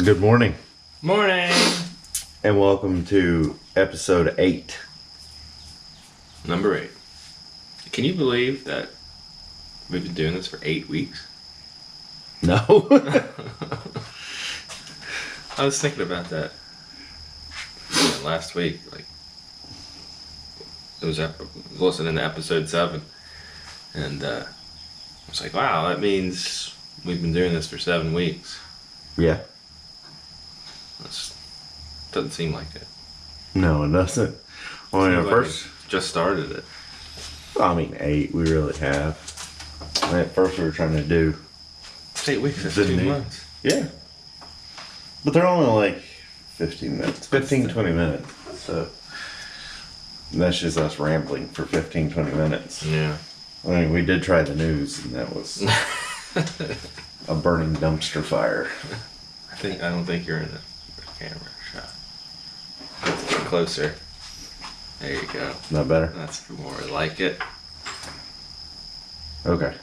Good morning. Morning! And welcome to episode 8. Number 8. Can you believe that we've been doing this for 8 weeks? No. I was thinking about that last week. I was listening to episode 7. And I was like, wow, that means we've been doing this for 7 weeks. Yeah. Doesn't seem like it. No, it doesn't. Well, Seems like first, we just started it. 8, we really have. At first we were trying to do... 8 weeks, that's 2 months. Yeah. But they're only like 15 minutes. 15, 20 minutes. So that's just us rambling for 15, 20 minutes. Yeah. We did try the news, and that was a burning dumpster fire. I don't think you're in the camera shot. Let's get closer. There you go. Not better? That's more like it. Okay.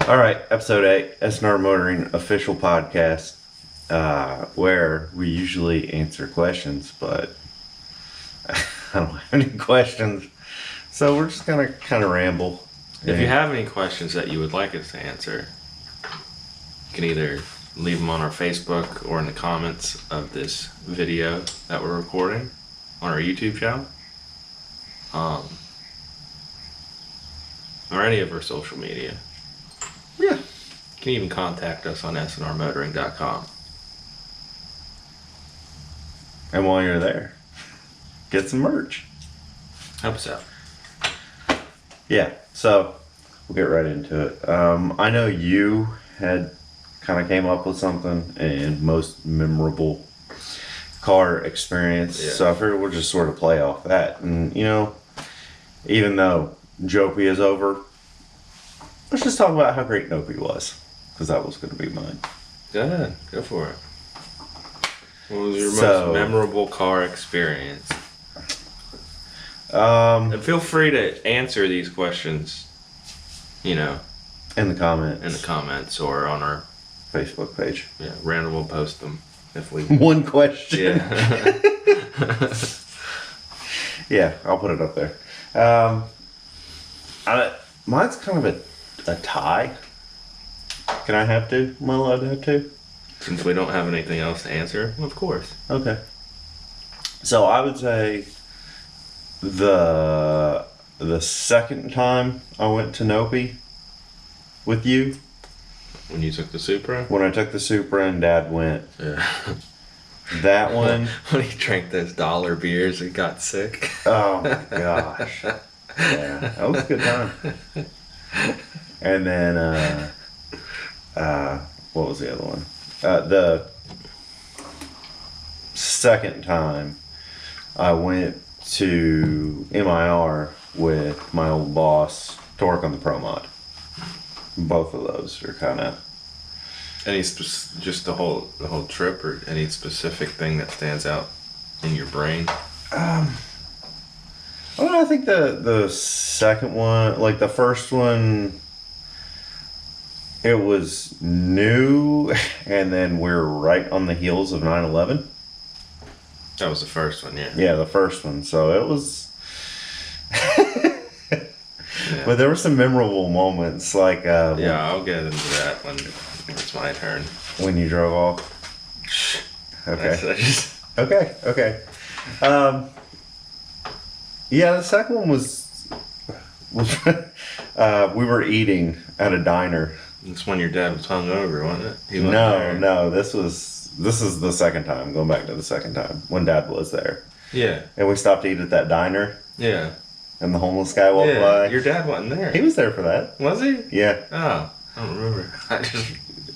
All right, episode 8, sandrmotoring official podcast, where we usually answer questions, but I don't have any questions, so we're just gonna kind of ramble. If you have any questions that you would like us to answer, you can either leave them on our Facebook or in the comments of this video that we're recording on our YouTube channel, or any of our social media. Yeah. You can even contact us on sandrmotoring.com. And while you're there, get some merch. Help us out. Yeah, so we'll get right into it. I know you had kind of came up with something, and most memorable car experience. Yeah. So I figured we'll just sort of play off that. And, even though Jopie is over, let's just talk about how great Nopi was, because that was going to be mine. Go ahead. Go for it. What was your most memorable car experience? And feel free to answer these questions, in the comments or on our Facebook page. Yeah, Randall will post them if we... One question. Yeah. Yeah, I'll put it up there. Mine's kind of a tie. Can I have two? Am I allowed to have two? Since we don't have anything else to answer, of course. Okay. So I would say the second time I went to Nopi with you. When you took the Supra? When I took the Supra and Dad went. Yeah. That one. When he drank those dollar beers and got sick. Oh my gosh. Yeah, that was a good time. And then, what was the other one? The second time I went to MIR with my old boss to work on the Pro Mod. Both of those are kind of... Just the whole trip, or any specific thing that stands out in your brain? I don't know, I think the second one, like the first one, it was new, and then we're right on the heels of 9/11. That was the first one, yeah. Yeah, the first one. So it was... Yeah. But there were some memorable moments, like... yeah, I'll get into that when it's my turn. When you drove off? Okay. Okay. Yeah, the second one was we were eating at a diner. It's when your dad was hungover, wasn't it? He wasn't there. No, this is the second time, going back to the second time, when Dad was there. Yeah. And we stopped to eat at that diner. Yeah. And the homeless guy walked by. Your dad wasn't there. He was there for that. Was he? Yeah. Oh, I don't remember.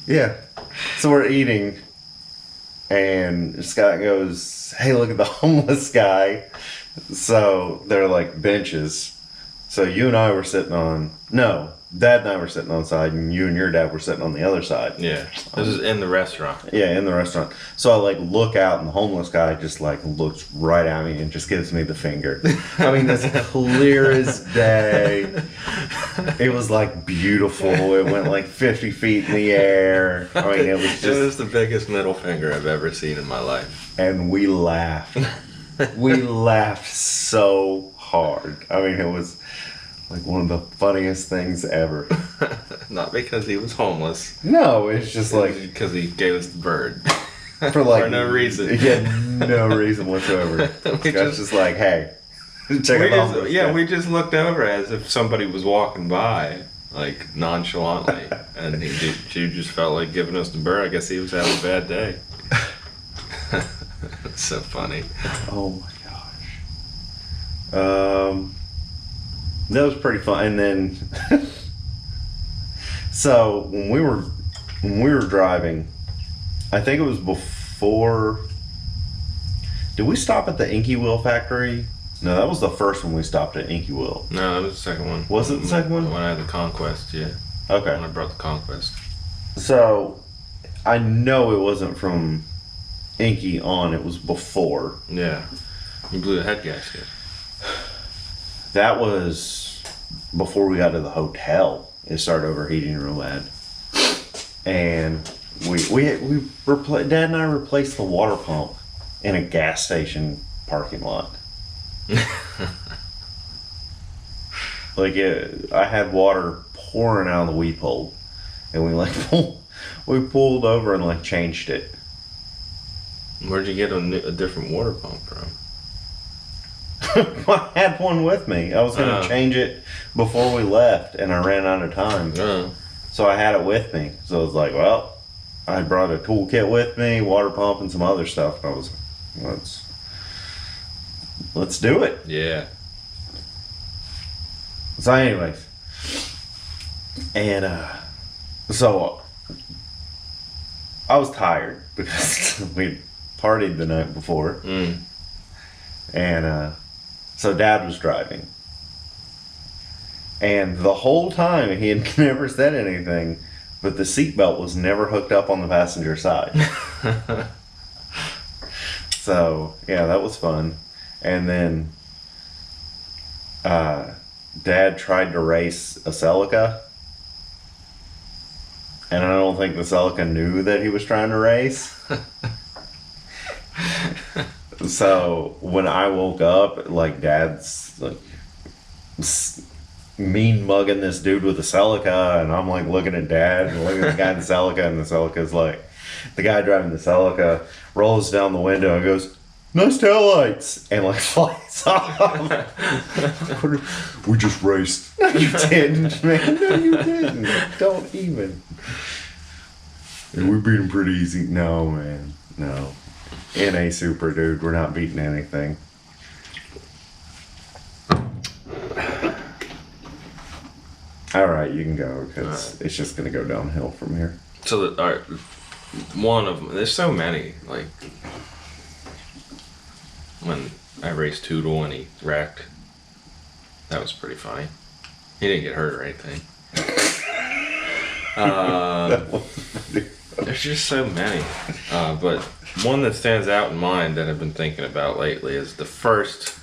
Yeah. So we're eating, and Scott goes, "Hey, look at the homeless guy." So they're like benches. So you and I were sitting on... No, Dad and I were sitting on the side, and you and your dad were sitting on the other side. Yeah. This is in the restaurant. Yeah, in the restaurant. So I look out, and the homeless guy just looks right at me and just gives me the finger. I mean, as clear as day. It was like beautiful. It went like 50 feet in the air. I mean, it was It just. was the biggest middle finger I've ever seen in my life. And we laughed. We laughed so hard. I mean, it was like one of the funniest things ever. Not because he was homeless. No, it's just like because he gave us the bird. for like For no reason. Yeah, no reason whatsoever. We It's just like, hey, check it out. we just looked over as if somebody was walking by, like nonchalantly, and she just felt like giving us the bird. I guess he was having a bad day. It's so funny. Oh my gosh. That was pretty fun. And then, so when we were driving, I think it was before. Did we stop at the Inky Wheel factory? No, that was the first one we stopped at Inky Wheel. No, that was the second one. Was it the second one? When I had the Conquest, yeah. Okay. When I brought the Conquest. So, I know it wasn't from Inky on. It was before. Yeah. You blew the head gasket. That was before we got to the hotel. It started overheating real bad, and Dad and I replaced the water pump in a gas station parking lot. Like I had water pouring out of the weep hole, and we pulled over and like changed it. Where'd you get a different water pump from? I had one with me. I was going to change it before we left, and I ran out of time. So I had it with me. So I was like, well, I brought a toolkit with me, water pump, and some other stuff. And I was like, let's do it. Yeah. So anyways, and so I was tired because we partied the night before. And so Dad was driving. And the whole time he had never said anything, but the seatbelt was never hooked up on the passenger side. So, yeah, that was fun. And then Dad tried to race a Celica. And I don't think the Celica knew that he was trying to race. So when I woke up, like Dad's like mean mugging this dude with a Celica, and I'm like looking at Dad and looking at the guy in the Celica, and the Celica's like, the guy driving the Celica rolls down the window and goes, "Nice taillights," and like flies off. We just raced. No, you didn't, man. No, you didn't. Don't even. And we beat him pretty easy. No, man. No. NA Super, dude. We're not beating anything. All right, you can go because it's just gonna go downhill from here. So, all right, one of them. There's so many. Like when I raced Toodle and he wrecked. That was pretty funny. He didn't get hurt or anything. There's just so many. But one that stands out in mind that I've been thinking about lately is the first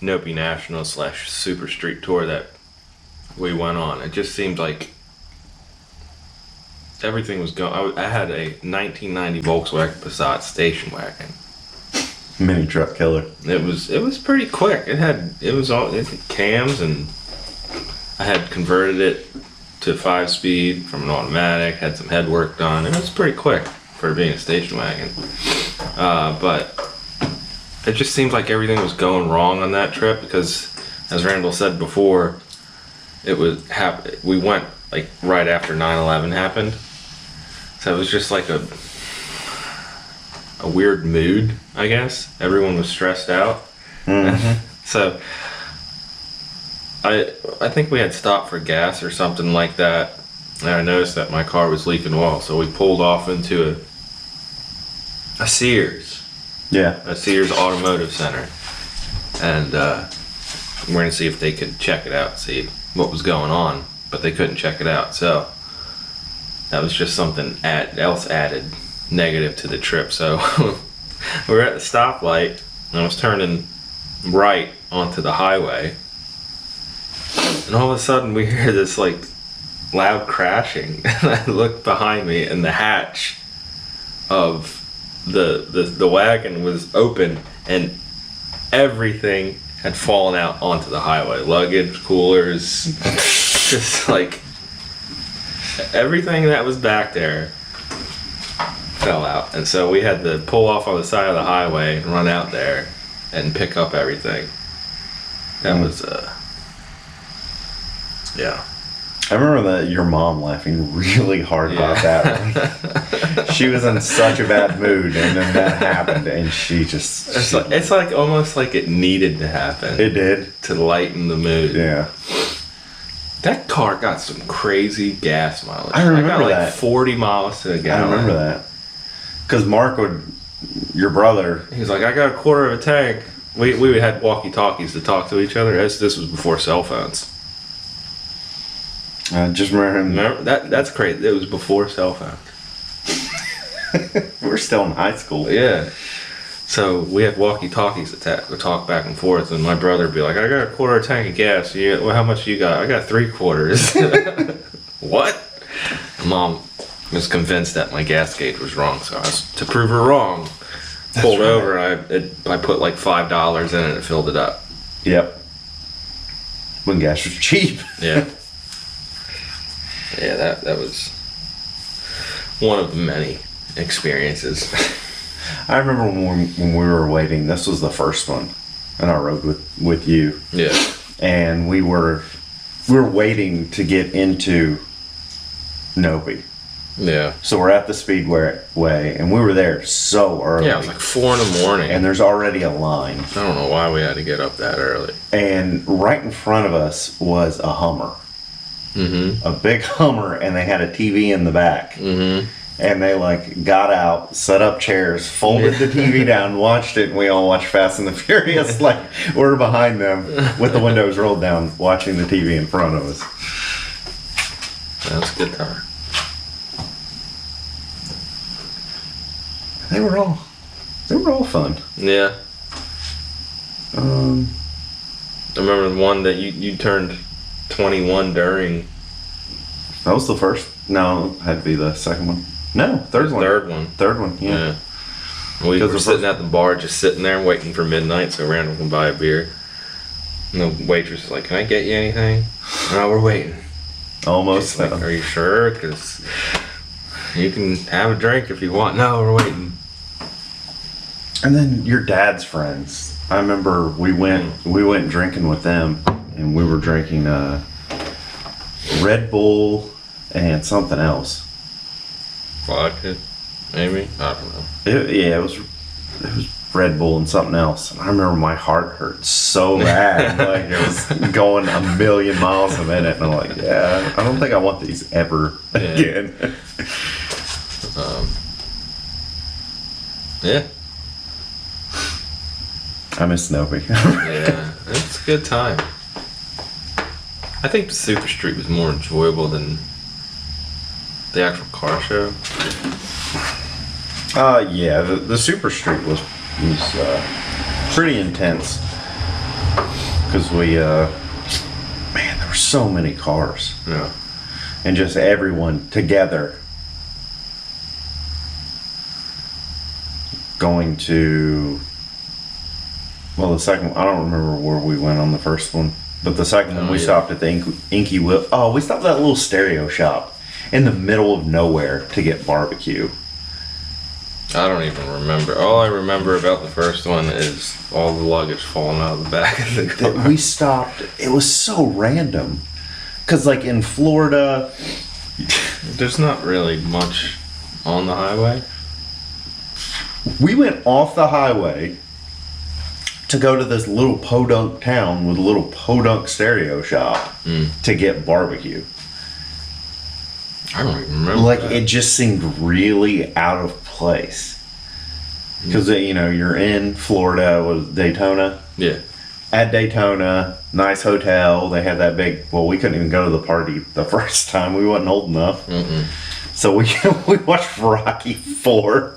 Nopi National / Super Street Tour that we went on. It just seemed like everything was going. I had a 1990 Volkswagen Passat station wagon. Mini truck killer. It was pretty quick. It had cams, and I had converted it to 5-speed from an automatic. Had some head work done. It was pretty quick for being a station wagon. But it just seemed like everything was going wrong on that trip because, as Randall said before, we went like right after 9/11 happened, so it was just like a weird mood, I guess. Everyone was stressed out. Mm-hmm. So I think we had stopped for gas or something like that, and I noticed that my car was leaking oil, so we pulled off into a Sears. Yeah. A Sears Automotive Center, and we're gonna see if they could check it out, see what was going on, but they couldn't check it out, so that was just something else added negative to the trip. So we were at the stoplight, and I was turning right onto the highway, And all of a sudden we hear this like loud crashing, and I look behind me, and the hatch of the wagon was open, and everything had fallen out onto the highway. Luggage, coolers, just like everything that was back there fell out. And so we had to pull off on the side of the highway and run out there and pick up everything. That was yeah. I remember that your mom laughing really hard about that. She was in such a bad mood, and then that happened, and she just... It's like almost like it needed to happen. It did. To lighten the mood. Yeah. That car got some crazy gas mileage. I remember got like that. 40 miles to the gallon. I remember that. Because Mark would... Your brother... He was like, I got a quarter of a tank. We had walkie-talkies to talk to each other. This was before cell phones. I just remember him... Remember? That's crazy. It was before cell phones. We're still in high school. Yeah. So we had walkie-talkies to talk back and forth, and my brother would be like, I got a quarter of a tank of gas. Well, how much you got? I got 3/4. What? Mom was convinced that my gas gauge was wrong, so to prove her wrong, pulled over, and I put like $5 in it and it filled it up. Yep. When gas was cheap. Yeah. Yeah, that was one of the many experiences. I remember when we were waiting, this was the first one, and I rode with you. Yeah. And we were waiting to get into Novi. Yeah. So we're at the Speedway, and we were there so early. Yeah, it was like 4 a.m. And there's already a line. I don't know why we had to get up that early. And right in front of us was a Hummer. Mm-hmm. A big Hummer, and they had a TV in the back. Mm-hmm. And they like got out, set up chairs, folded the TV down, watched it, and we all watched Fast and the Furious like we're behind them with the windows rolled down, watching the TV in front of us. That was a good time. They were all fun. Yeah. Um, I remember the one that you turned 21 during. that was the first. No, it had to be the second one. No, third one. Third one. Yeah. We were sitting at the bar, just sitting there waiting for midnight, so Randall can buy a beer. And the waitress is like, "Can I get you anything?" No, we're waiting. Almost. Like, are you sure? Because you can have a drink if you want. No, we're waiting. And then your dad's friends. I remember we went drinking with them, and we were drinking Red Bull and something else. Vodka, maybe? I don't know. It was Red Bull and something else. And I remember my heart hurt so bad, like it was going a million miles a minute, and I'm like, yeah, I don't think I want these ever again. Yeah. I miss Novi. Yeah, it's a good time. I think the Super Street was more enjoyable than the actual car show. Yeah, the Super Street was pretty intense because man, there were so many cars. Yeah. And just everyone together going to. Well, the second one, I don't remember where we went on the first one, but the second one we stopped at the Inky Whip. Oh, we stopped at that little stereo shop in the middle of nowhere to get barbecue. I don't even remember. All I remember about the first one is all the luggage falling out of the back of the car. We stopped. It was so random. Because, like, in Florida... There's not really much on the highway. We went off the highway to go to this little podunk town with a little podunk stereo shop to get barbecue. I don't even remember. Like, that. it just seemed really out of place. Because, you're in Florida with Daytona. Yeah. At Daytona, nice hotel. They had that big... Well, we couldn't even go to the party the first time. We wasn't old enough. Mm-mm. So we watched Rocky 4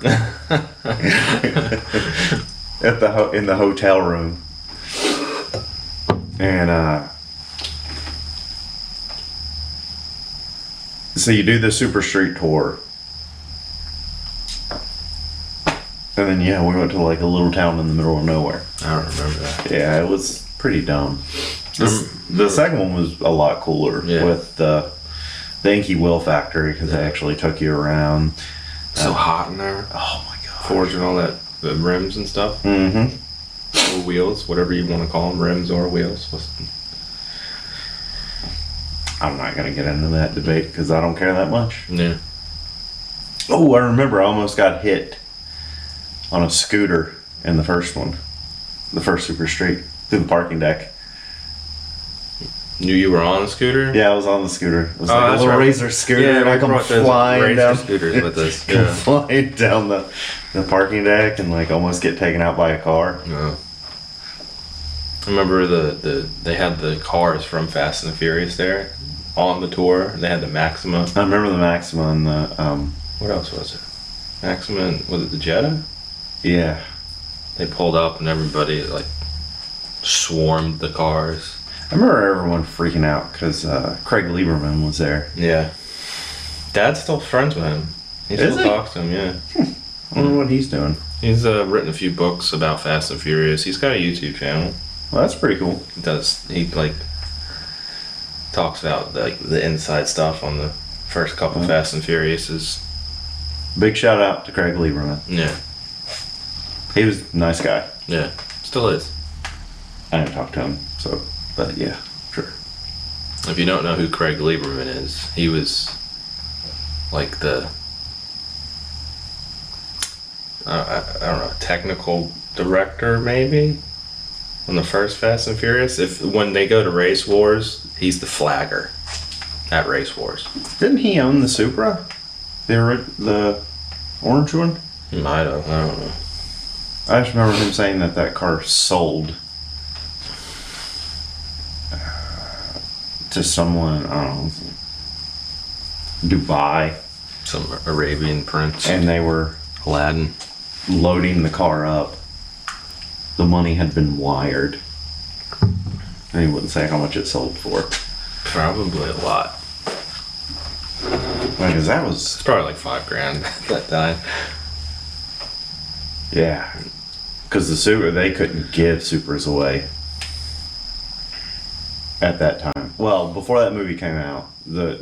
in the hotel room. And So you do the Super Street tour. And then, yeah, we went to like a little town in the middle of nowhere. I don't remember that. Yeah, it was pretty dumb. The second one was a lot cooler with the Inky Wheel Factory because they actually took you around. So hot in there. Oh my god. Forging all that, the rims and stuff. Mm-hmm. Or wheels, whatever you want to call them, rims or wheels. I'm not going to get into that debate because I don't care that much. Yeah. Oh, I remember I almost got hit on a scooter in the first one. The first Super Street through the parking deck. You were on a scooter? Yeah, I was on the scooter. It was like a little right. razor scooter, Yeah, and I we come brought those flying razor down. scooters with us. Come Yeah. flying down the parking deck and like almost get taken out by a car. No. I remember they had the cars from Fast and the Furious there on the tour. They had the Maxima. I remember the Maxima and the What else was it? Maxima and, was it the Jetta? yeah. They pulled up and everybody like swarmed the cars. I remember everyone freaking out because Craig Lieberman was there. Yeah. Dad's still friends with him. He Is still he? talks to him, yeah. I wonder what he's doing. He's written a few books about Fast and Furious. He's got a YouTube channel. Well, that's pretty cool. He like talks about like the inside stuff on the first couple Fast and Furiouses. Big shout out to Craig Lieberman. Yeah. He was a nice guy. Yeah. Still is. I didn't talk to him, so, but yeah, sure. If you don't know who Craig Lieberman is, he was like the I don't know, technical director maybe on the first Fast and Furious. When they go to Race Wars, he's the flagger at Race Wars. Didn't he own the Supra? The orange one? He might have. I don't know. I just remember him saying that car sold to someone, I don't know, Dubai, Some Arabian prince. and they were Aladdin. loading the car up. The money had been wired. And he wouldn't say how much it sold for. Probably a lot. Because that was, It's probably like $5,000 at that time. yeah. Because the Supra, they couldn't give Supras away at that time. Well, before that movie came out, they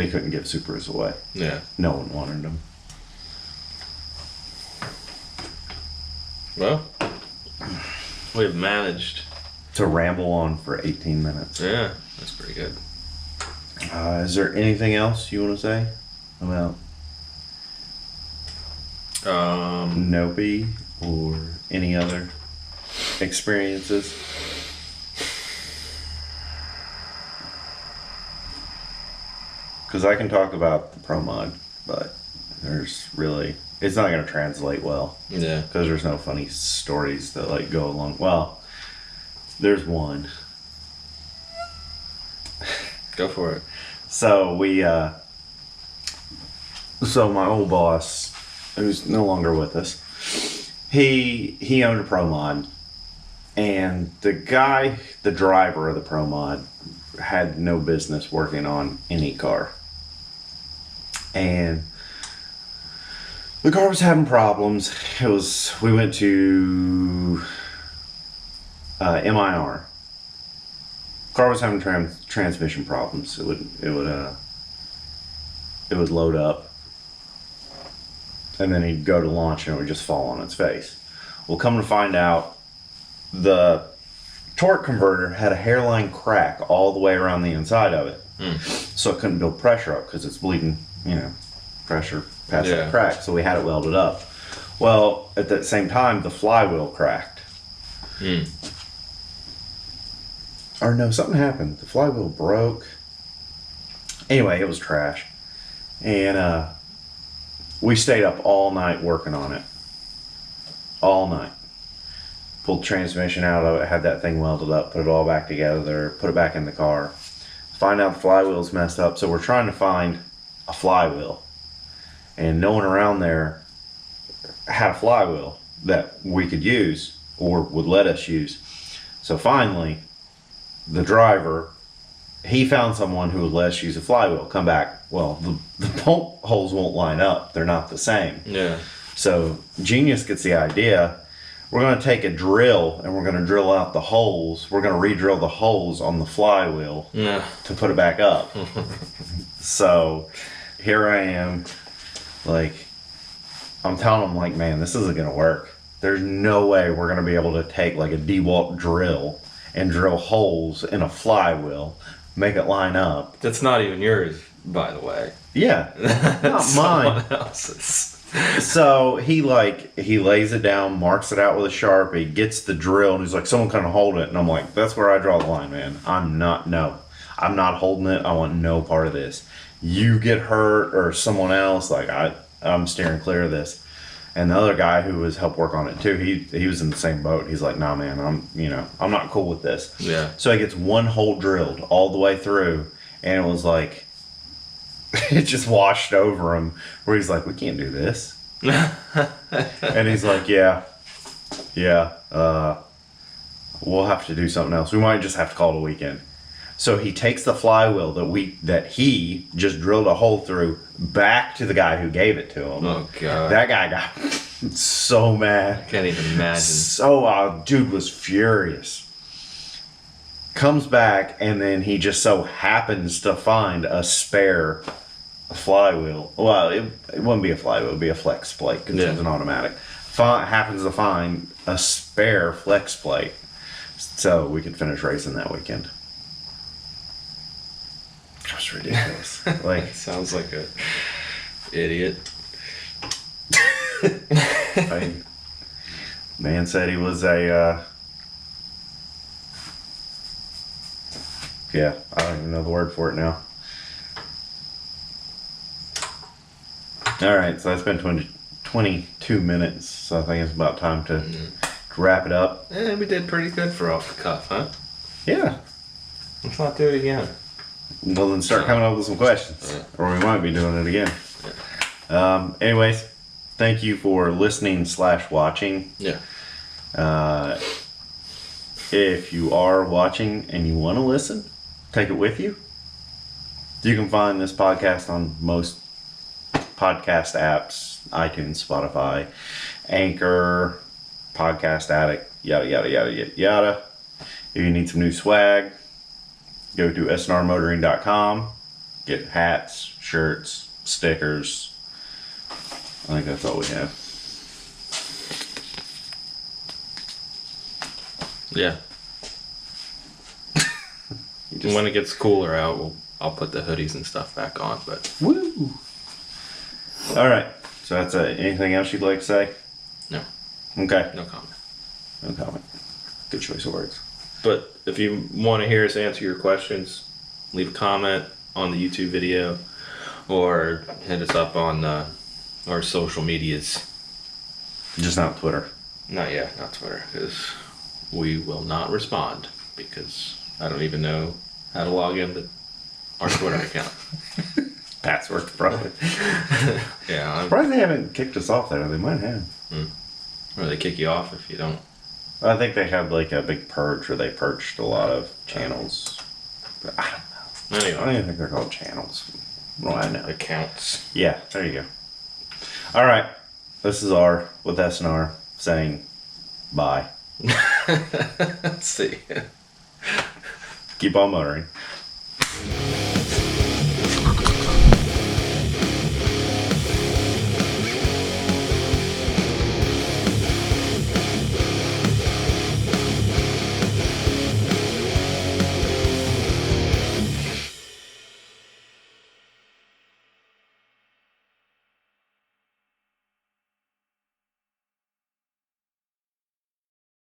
couldn't give Supras away. Yeah. No one wanted them. Well, we've managed. To ramble on for 18 minutes. Yeah, that's pretty good. Is there anything else you want to say about Nope or any other experiences? Because I can talk about the Pro Mod, but it's not going to translate well. Yeah. Because there's no funny stories that like go along. Well, there's one. Go for it. So so my old boss, who's no longer with us, he owned a Pro Mod, and the driver of the Pro Mod, had no business working on any car, and the car was having problems. We went to MIR. Car was having transmission problems. It would load up, and then he'd go to launch, and it would just fall on its face. Well, come to find out, the torque converter had a hairline crack all the way around the inside of it, so it couldn't build pressure up because it's bleeding, pressure past that crack. So we had it welded up. Well, at the same time, the flywheel cracked. Or no, something happened. The flywheel broke. Anyway, it was trash. And we stayed up all night working on it. All night. Pulled the transmission out of it, had that thing welded up, put it all back together, put it back in the car. Find out the flywheel's messed up, so we're trying to find a flywheel. And no one around there had a flywheel that we could use or would let us use. So finally, the driver he found someone who would let us use a flywheel. Come back. Well, the bolt holes won't line up. They're not the same. Yeah. So Genius gets the idea. We're going to take a drill and we're going to drill out the holes. We're going to re-drill the holes on the flywheel to put it back up. So here I am, like, I'm telling him, like, man, this isn't going to work. There's no way we're going to be able to take, like, a DeWalt drill and drill holes in a flywheel, make it line up. That's not even yours, by the way. Yeah, not mine. Someone else's. So he lays it down, marks it out with a Sharpie, gets the drill, and he's like, someone kind of hold it. And I'm like, that's where I draw the line, man. I'm not holding it. I want no part of this. You get hurt or someone else, like, I'm steering clear of this. And the other guy who was helped work on it too, he was in the same boat. He's like, nah, man, I'm not cool with this. Yeah. So he gets one hole drilled all the way through, and it was like, it just washed over him, where he's like, we can't do this. And he's like, yeah, we'll have to do something else. We might just have to call it a weekend. So he takes the flywheel that he just drilled a hole through back to the guy who gave it to him. Oh, God. That guy got so mad. I can't even imagine. So, dude was furious. Comes back, and then he just so happens to find a spare flywheel. Well, it wouldn't be a flywheel, it would be a flex plate because it was an automatic. Happens to find a spare flex plate so we could finish racing that weekend. It was ridiculous. Like, Sounds like a idiot. Man said he was a yeah, I don't even know the word for it now. All right, so that's been 22 minutes, so I think it's about time to wrap it up. We did pretty good for off the cuff, huh? Yeah. Let's not do it again. Well, then start coming up with some questions, or we might be doing it again. Anyways, thank you for listening / watching. Yeah. If you are watching and you want to listen, take it with you. You can find this podcast on most podcast apps, iTunes, Spotify, Anchor, Podcast Addict, yada, yada, yada, yada, yada. If you need some new swag, go to sandrmotoring.com. Get hats, shirts, stickers. I think that's all we have. Yeah. When it gets cooler out, I'll put the hoodies and stuff back on. But woo! All right. So that's it. Anything else you'd like to say? No. Okay. No comment. No comment. Good choice of words. But if you want to hear us answer your questions, leave a comment on the YouTube video or hit us up on our social medias. Just not Twitter. Not yet, not Twitter, because we will not respond because I don't even know how to log into our Twitter account. Password, probably. Yeah. I'm surprised they haven't kicked us off there. They might have. Or they kick you off if you don't. I think they had like a big purge where they purged a lot of channels. But I don't know. Anyway. I don't even think they're called channels. Well, I know. Accounts. Yeah, there you go. All right. This is R with S&R saying bye. See. Keep on motoring.